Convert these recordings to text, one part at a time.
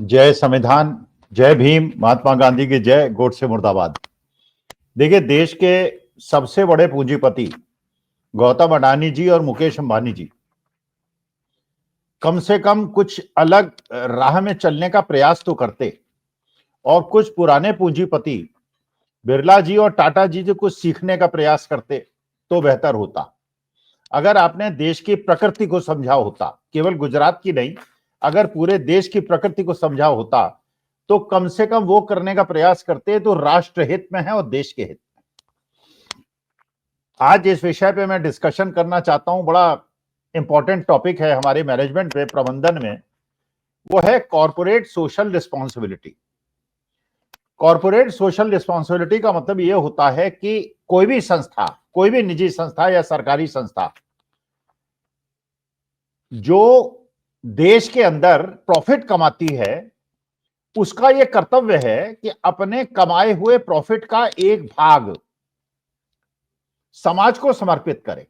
जय संविधान, जय भीम, महात्मा गांधी की जय, गोडसे मुर्दाबाद। देखिए, देश के सबसे बड़े पूंजीपति गौतम अडानी जी और मुकेश अंबानी जी कम से कम कुछ अलग राह में चलने का प्रयास तो करते, और कुछ पुराने पूंजीपति बिरला जी और टाटा जी जो कुछ सीखने का प्रयास करते तो बेहतर होता। अगर आपने देश की प्रकृति को समझा होता, केवल गुजरात की नहीं, अगर पूरे देश की प्रकृति को समझा होता तो कम से कम वो करने का प्रयास करते तो राष्ट्र हित में है और देश के हित में। आज इस विषय पे मैं डिस्कशन करना चाहता हूं, बड़ा इंपॉर्टेंट टॉपिक है हमारे मैनेजमेंट में, प्रबंधन में। वो है corporate social responsibility. Corporate social responsibility का मतलब ये होता है कि कोई भी संस्था, कोई भी निजी संस्था या सरकारी संस्था जो देश के अंदर प्रॉफिट कमाती है, उसका यह कर्तव्य है कि अपने कमाए हुए प्रॉफिट का एक भाग समाज को समर्पित करे।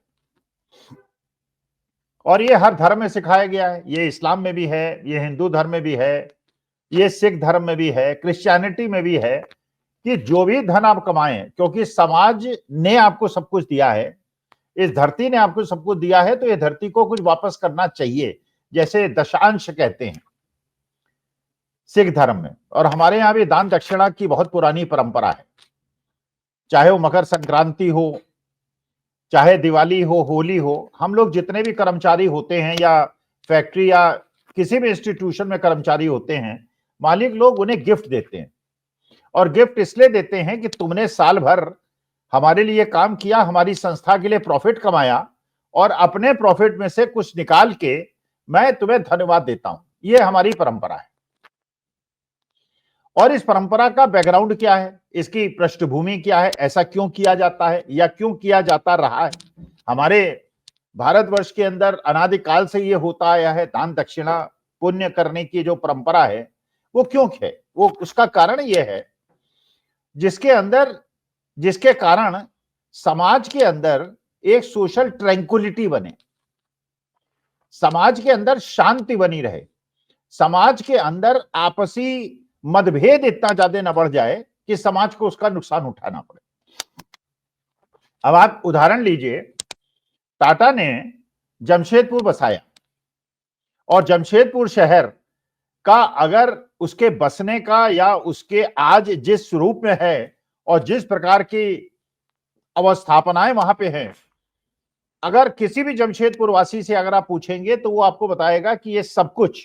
और ये हर धर्म में सिखाया गया है। ये इस्लाम में भी है, ये हिंदू धर्म में भी है, ये सिख धर्म में भी है, क्रिश्चियनिटी में भी है कि जो भी धन आप कमाएं, क्योंकि समाज ने आपको सब कुछ दिया है, इस धरती ने आपको सब कुछ दिया है, तो ये धरती को कुछ वापस करना चाहिए, जैसे दशांश कहते हैं सिख धर्म में। और हमारे यहां भी दान दक्षिणा की बहुत पुरानी परंपरा है। चाहे वो मकर संक्रांति हो, चाहे दिवाली हो, होली हो, हम लोग जितने भी कर्मचारी होते हैं या फैक्ट्री या किसी भी इंस्टीट्यूशन में कर्मचारी होते हैं, मालिक लोग उन्हें गिफ्ट देते हैं। और गिफ्ट इसलिए देते हैं कि तुमने साल भर हमारे लिए काम किया, हमारी संस्था के लिए प्रॉफिट कमाया, और अपने प्रॉफिट में से कुछ निकाल के मैं तुम्हें धन्यवाद देता हूं। यह हमारी परंपरा है। और इस परंपरा का बैकग्राउंड क्या है, इसकी पृष्ठभूमि क्या है, ऐसा क्यों किया जाता है या क्यों किया जाता रहा है। हमारे भारतवर्ष के अंदर अनादिकाल से यह होता आया है। दान दक्षिणा पुण्य करने की जो परंपरा है वो क्यों है, वो उसका कारण यह है जिसके कारण समाज के अंदर एक सोशल ट्रैंक्विलिटी बने, समाज के अंदर शांति बनी रहे, समाज के अंदर आपसी मतभेद इतना ज्यादा न बढ़ जाए कि समाज को उसका नुकसान उठाना पड़े। अब आप उदाहरण लीजिए, टाटा ने जमशेदपुर बसाया, और जमशेदपुर शहर का अगर उसके बसने का या उसके आज जिस स्वरूप में है और जिस प्रकार की अवस्थापनाएं वहां पे हैं, अगर किसी भी जमशेदपुर वासी से अगर आप पूछेंगे तो वो आपको बताएगा कि ये सब कुछ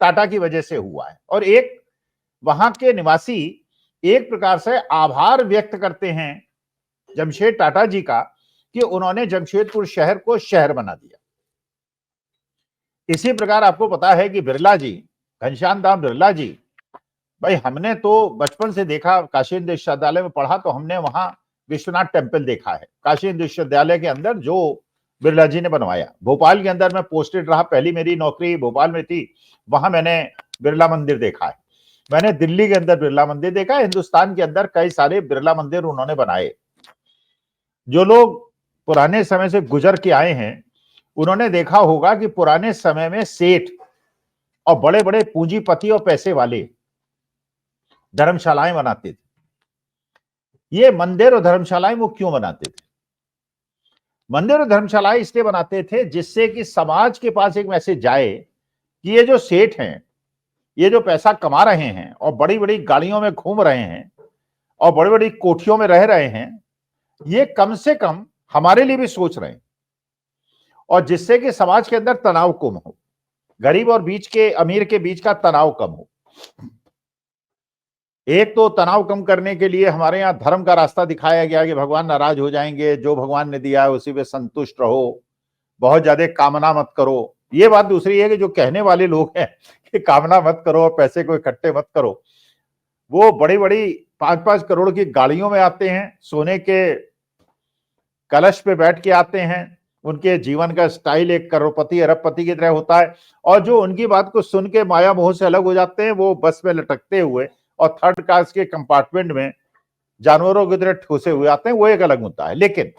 टाटा की वजह से हुआ है। और एक वहां के निवासी एक प्रकार से आभार व्यक्त करते हैं जमशेद टाटा जी का कि उन्होंने जमशेदपुर शहर को शहर बना दिया। इसी प्रकार आपको पता है कि बिरला जी, घनश्याम दास बिरला जी, भाई हमने तो बचपन से देखा, काशी हिंदू विश्वविद्यालय में पढ़ा तो हमने वहां विश्वनाथ टेम्पल देखा है, काशी हिंदू विश्वविद्यालय के अंदर जो बिरला जी ने बनवाया। भोपाल के अंदर मैं पोस्टेड रहा, पहली मेरी नौकरी भोपाल में थी, वहां मैंने बिरला मंदिर देखा है। मैंने दिल्ली के अंदर बिरला मंदिर देखा, हिंदुस्तान के अंदर कई सारे बिरला मंदिर उन्होंने बनाए। जो लोग पुराने समय से गुजर के आए हैं उन्होंने देखा होगा कि पुराने समय में सेठ और बड़े बड़े पूंजीपति और पैसे वाले धर्मशालाएं बनाते थे। ये मंदिर और धर्मशालाएं वो क्यों बनाते थे? मंदिर और धर्मशालाएं इसलिए बनाते थे जिससे कि समाज के पास एक मैसेज जाए कि ये जो सेठ हैं, ये जो पैसा कमा रहे हैं और बड़ी बड़ी गाड़ियों में घूम रहे हैं और बड़ी बड़ी कोठियों में रह रहे हैं, ये कम से कम हमारे लिए भी सोच रहे हैं, और जिससे कि समाज के अंदर तनाव कम हो, गरीब और बीच के अमीर के बीच का तनाव कम हो। एक तो तनाव कम करने के लिए हमारे यहाँ धर्म का रास्ता दिखाया गया कि भगवान नाराज हो जाएंगे, जो भगवान ने दिया है उसी पे संतुष्ट रहो, बहुत ज्यादा कामना मत करो। ये बात दूसरी है कि जो कहने वाले लोग हैं कि कामना मत करो और पैसे को इकट्ठे मत करो, वो बड़ी बड़ी 5-5 करोड़ की गाड़ियों में आते हैं, सोने के कलश पे बैठ के आते हैं, उनके जीवन का स्टाइल एक करोड़पति अरबपति की तरह होता है, और जो उनकी बात को सुन के माया मोह से अलग हो जाते हैं, वो बस में लटकते हुए और थर्ड क्लास के कंपार्टमेंट में जानवरों की तरह ठूसे हुए आते हैं, वो एक अलग मुद्दा है। लेकिन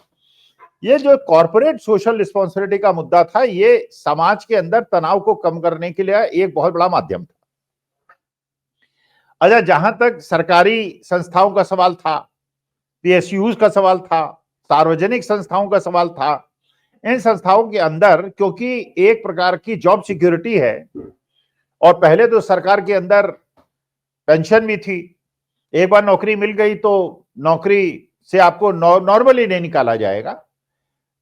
ये जो कॉर्पोरेट सोशल रिस्पॉन्सिबिलिटी का मुद्दा था, ये समाज के अंदर तनाव को कम करने के लिए एक बहुत बड़ा माध्यम था। अच्छा, जहां तक सरकारी संस्थाओं का सवाल था, पीएसयूज का सवाल था, सार्वजनिक संस्थाओं का सवाल था, इन संस्थाओं के अंदर क्योंकि एक प्रकार की जॉब सिक्योरिटी है, और पहले तो सरकार के अंदर पेंशन भी थी, एक बार नौकरी मिल गई तो नौकरी से आपको नॉर्मली नहीं निकाला जाएगा,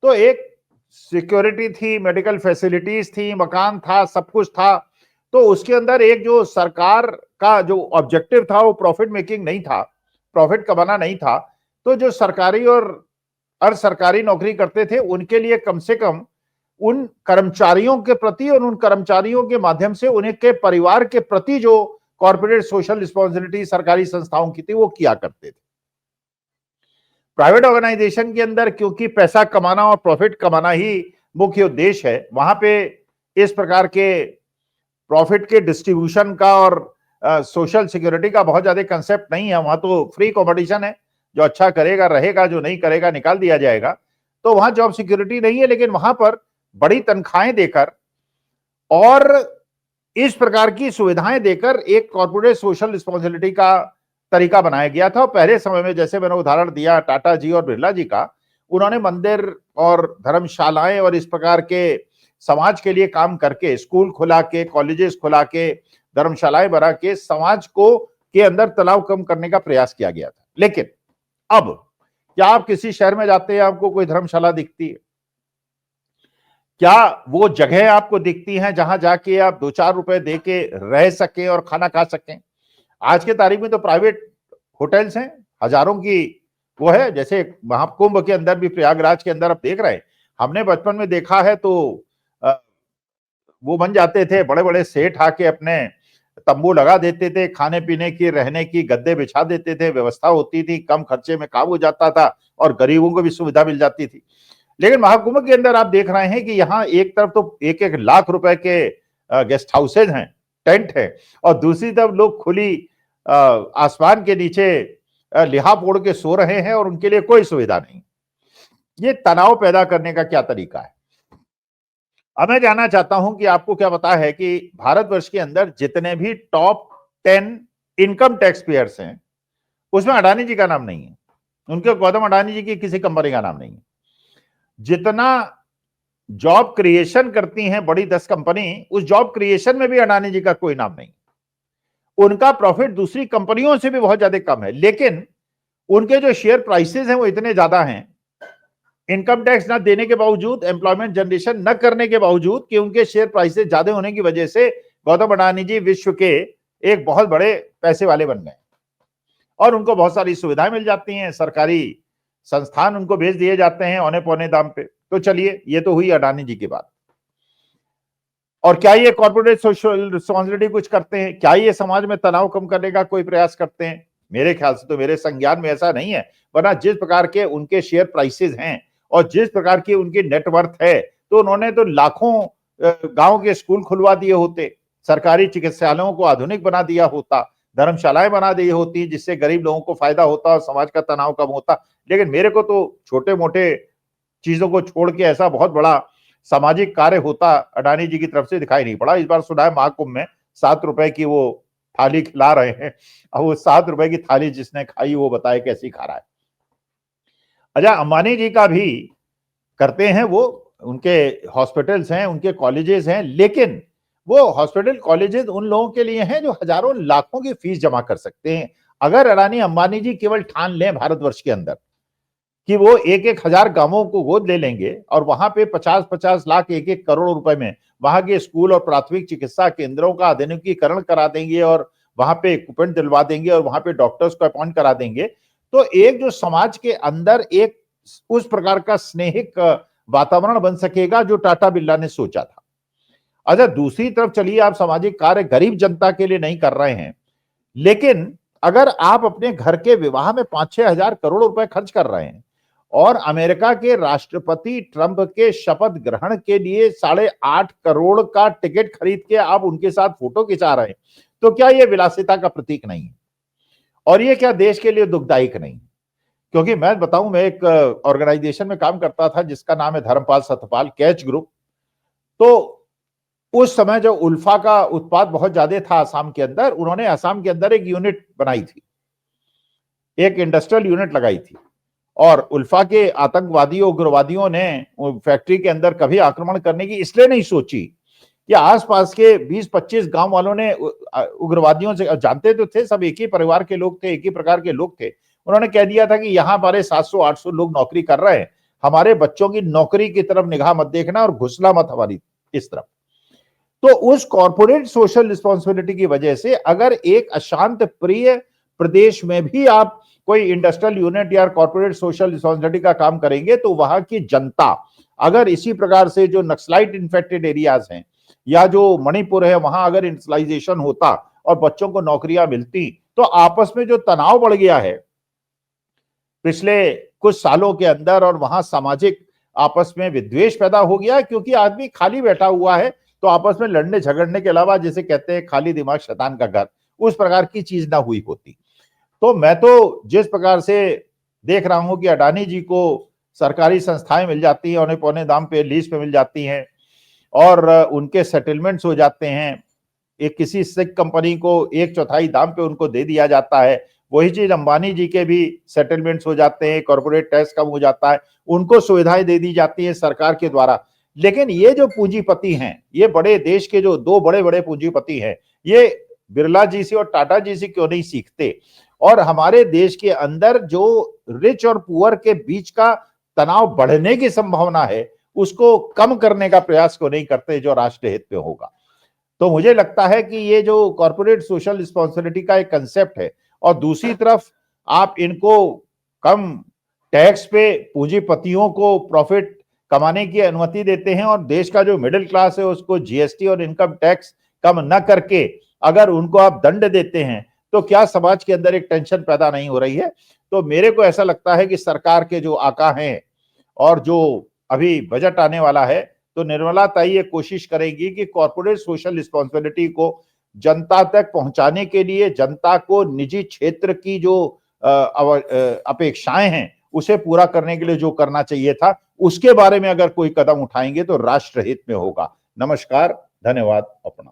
तो एक सिक्योरिटी थी, मेडिकल फैसिलिटीज थी, मकान था, सब कुछ था। तो उसके अंदर एक जो सरकार का जो ऑब्जेक्टिव था वो प्रॉफिट मेकिंग नहीं था, प्रॉफिट कमाना नहीं था। तो जो सरकारी और अर्ध सरकारी नौकरी करते थे उनके लिए कम से कम उन कर्मचारियों के प्रति और उन कर्मचारियों के माध्यम से उनके परिवार के प्रति जो कॉर्पोरेट सोशल रिस्पॉन्सिबिलिटी सरकारी संस्थाओं की थी वो किया करते थे। प्राइवेट ऑर्गेनाइजेशन के अंदर क्योंकि पैसा कमाना और प्रॉफिट कमाना ही मुख्य उद्देश्य है, वहां पे इस प्रकार के प्रॉफिट के डिस्ट्रीब्यूशन का और सोशल सिक्योरिटी का बहुत ज्यादा कंसेप्ट नहीं है। वहां तो फ्री कंपटीशन है, जो अच्छा करेगा रहेगा, जो नहीं करेगा निकाल दिया जाएगा। तो वहां जॉब सिक्योरिटी नहीं है, लेकिन वहां पर बड़ी तनख्वाहें देकर और इस प्रकार की सुविधाएं देकर एक कॉर्पोरेट सोशल रिस्पॉन्सिबिलिटी का तरीका बनाया गया था। और पहले समय में जैसे मैंने उदाहरण दिया टाटा जी और बिरला जी का, उन्होंने मंदिर और धर्मशालाएं और इस प्रकार के समाज के लिए काम करके, स्कूल खुला के, कॉलेजेस खुला के, धर्मशालाएं बना के समाज को के अंदर तनाव कम करने का प्रयास किया गया था। लेकिन अब क्या आप किसी शहर में जाते हैं, आपको कोई धर्मशाला दिखती है? क्या वो जगह आपको दिखती हैं जहां जाके आप 2-4 रुपए दे के रह सकें और खाना खा सकें? आज के तारीख में तो प्राइवेट होटल्स हैं, हजारों की वो है, जैसे महाकुंभ के अंदर भी प्रयागराज के अंदर आप देख रहे हैं। हमने बचपन में देखा है तो वो बन जाते थे, बड़े बड़े सेठ आके अपने तंबू लगा देते थे, खाने पीने की, रहने की गद्दे बिछा देते थे, व्यवस्था होती थी, कम खर्चे में काम हो जाता था और गरीबों को भी सुविधा मिल जाती थी। लेकिन महाकुंभ के अंदर आप देख रहे हैं कि यहाँ एक तरफ तो 1-1 लाख रुपए के गेस्ट हाउसेज हैं, टेंट है, और दूसरी तरफ लोग खुली आसमान के नीचे लिहाफ ओढ़ के सो रहे हैं और उनके लिए कोई सुविधा नहीं। ये तनाव पैदा करने का क्या तरीका है? अब मैं जानना चाहता हूं कि आपको क्या पता है कि भारतवर्ष के अंदर जितने भी टॉप 10 इनकम टैक्स पेयर्स हैं उसमें अडानी जी का नाम नहीं है, उनके गौतम अडानी जी की किसी कंपनी का नाम नहीं है। जितना जॉब क्रिएशन करती हैं बड़ी 10 कंपनी, उस जॉब क्रिएशन में भी अडानी जी का कोई नाम नहीं। उनका प्रॉफिट दूसरी कंपनियों से भी बहुत ज्यादा कम है, लेकिन उनके जो शेयर प्राइसेस हैं वो इतने ज्यादा हैं, इनकम टैक्स ना देने के बावजूद, एम्प्लॉयमेंट जनरेशन न करने के बावजूद, कि उनके शेयर प्राइसेस ज्यादा होने की वजह से गौतम अडानी जी विश्व के एक बहुत बड़े पैसे वाले बन गए और उनको बहुत सारी सुविधाएं मिल जाती हैं, सरकारी संस्थान उनको भेज दिए जाते हैं औने पौने दाम पे। तो चलिए, ये तो हुई अडानी जी की बात। और क्या ये कॉर्पोरेट सोशल रिस्पॉन्सिबिलिटी कुछ करते हैं? क्या ये समाज में तनाव कम करने का कोई प्रयास करते हैं? मेरे ख्याल से तो, मेरे संज्ञान में ऐसा नहीं है। वरना जिस प्रकार के उनके शेयर प्राइसेस हैं और जिस प्रकार की उनकी नेटवर्थ है, तो उन्होंने तो लाखों गांव के स्कूल खुलवा दिए होते, सरकारी चिकित्सालयों को आधुनिक बना दिया होता, धर्मशालाएं बना दी होती, जिससे गरीब लोगों को फायदा होता और समाज का तनाव कम होता। लेकिन मेरे को तो छोटे मोटे चीजों को छोड़ के ऐसा बहुत बड़ा सामाजिक कार्य होता अडानी जी की तरफ से दिखाई नहीं पड़ा। इस बार सुना है महाकुंभ में 7 रुपए की वो थाली खिला रहे हैं, और वो 7 रुपए की थाली जिसने खाई वो बताए कैसी खा रहा है। अच्छा, अंबानी जी का भी करते हैं वो, उनके हॉस्पिटल्स हैं, उनके कॉलेजेस हैं, लेकिन वो हॉस्पिटल कॉलेजेस उन लोगों के लिए हैं जो हजारों लाखों की फीस जमा कर सकते हैं। अगर अडानी अंबानी जी केवल ठान लें भारतवर्ष के अंदर कि वो 1-1 हजार गांवों को गोद ले लेंगे और वहां पे 50-50 लाख, 1-1 करोड़ रुपए में वहां के स्कूल और प्राथमिक चिकित्सा केंद्रों का आधुनिकीकरण करा देंगे और वहां पे इक्विपमेंट दिलवा देंगे और वहां पे डॉक्टर्स को अपॉइंट करा देंगे, तो एक जो समाज के अंदर एक उस प्रकार का स्नेहिक वातावरण बन सकेगा जो टाटा बिरला ने सोचा था। अच्छा, दूसरी तरफ चलिए, आप सामाजिक कार्य गरीब जनता के लिए नहीं कर रहे हैं, लेकिन अगर आप अपने घर के विवाह में 5-6 हजार करोड़ रुपए खर्च कर रहे हैं और अमेरिका के राष्ट्रपति ट्रंप के शपथ ग्रहण के लिए 8.5 करोड़ का टिकट खरीद के आप उनके साथ फोटो खिंचा रहे हैं, तो क्या यह विलासिता का प्रतीक नहीं है? और ये क्या देश के लिए दुखदायक नहीं? क्योंकि मैं बताऊं, मैं एक ऑर्गेनाइजेशन में काम करता था जिसका नाम है धर्मपाल सतपाल कैच ग्रुप। तो उस समय जो उल्फा का उत्पाद बहुत ज्यादा था असम के अंदर, उन्होंने असम के अंदर एक यूनिट बनाई थी, एक इंडस्ट्रियल यूनिट लगाई थी, और उल्फा के आतंकवादियों उग्रवादियों ने फैक्ट्री के अंदर कभी आक्रमण करने की इसलिए नहीं सोची कि आसपास के 20-25 गांव वालों ने उग्रवादियों से, जानते तो थे सब एक ही परिवार के लोग थे, एक ही प्रकार के लोग थे, उन्होंने कह दिया था कि यहां हमारे 700-800 लोग नौकरी कर रहे हैं, हमारे बच्चों की नौकरी की तरफ निगाह मत देखना और घुसला मत हमारी इस तरफ। तो उस कॉर्पोरेट सोशल रिस्पॉन्सिबिलिटी की वजह से अगर एक अशांत प्रिय प्रदेश में भी आप कोई इंडस्ट्रियल यूनिट या कॉर्पोरेट सोशल रिस्पॉन्सिबिलिटी का काम करेंगे, तो वहां की जनता अगर इसी प्रकार से जो नक्सलाइट इन्फेक्टेड एरियाज हैं या जो मणिपुर है वहां अगर इंडस्ट्रियलाइजेशन होता और बच्चों को नौकरियां मिलती, तो आपस में जो तनाव बढ़ गया है पिछले कुछ सालों के अंदर, और वहां सामाजिक आपस में विद्वेष पैदा हो गया, क्योंकि आदमी खाली बैठा हुआ है तो आपस में लड़ने झगड़ने के अलावा, जैसे कहते हैं खाली दिमाग शैतान का घर, उस प्रकार की चीज ना हुई होती। तो मैं तो जिस प्रकार से देख रहा हूं कि अडानी जी को सरकारी संस्थाएं मिल जाती हैं, उन्हें पौने दाम पे लीज पे मिल जाती हैं और उनके सेटलमेंट्स हो जाते हैं, एक किसी सिख कंपनी को 1/4 दाम पे उनको दे दिया जाता है, वही चीज अंबानी जी के भी सेटलमेंट्स हो जाते हैं, कॉर्पोरेट टैक्स कम हो जाता है, उनको सुविधाएं दे दी जाती है सरकार के द्वारा। लेकिन ये जो पूंजीपति हैं, ये बड़े देश के जो 2 बड़े बड़े पूंजीपति हैं, ये बिरला जी से और टाटा जी से क्यों नहीं सीखते, और हमारे देश के अंदर जो रिच और पुअर के बीच का तनाव बढ़ने की संभावना है उसको कम करने का प्रयास क्यों नहीं करते, जो राष्ट्र हित में होगा। तो मुझे लगता है कि ये जो कॉर्पोरेट सोशल रिस्पॉन्सिबिलिटी का एक कंसेप्ट है, और दूसरी तरफ आप इनको कम टैक्स पे पूंजीपतियों को प्रॉफिट कमाने की अनुमति देते हैं, और देश का जो मिडिल क्लास है उसको जीएसटी और इनकम टैक्स कम न करके अगर उनको आप दंड देते हैं, तो क्या समाज के अंदर एक टेंशन पैदा नहीं हो रही है। तो मेरे को ऐसा लगता है कि सरकार के जो आका हैं और जो अभी बजट आने वाला है, तो निर्मला ताई ये कोशिश करेगी कि कॉर्पोरेट सोशल रिस्पॉन्सिबिलिटी को जनता तक पहुंचाने के लिए, जनता को निजी क्षेत्र की जो अपेक्षाएं हैं उसे पूरा करने के लिए जो करना चाहिए था, उसके बारे में अगर कोई कदम उठाएंगे तो राष्ट्र हित में होगा। नमस्कार, धन्यवाद, अपना।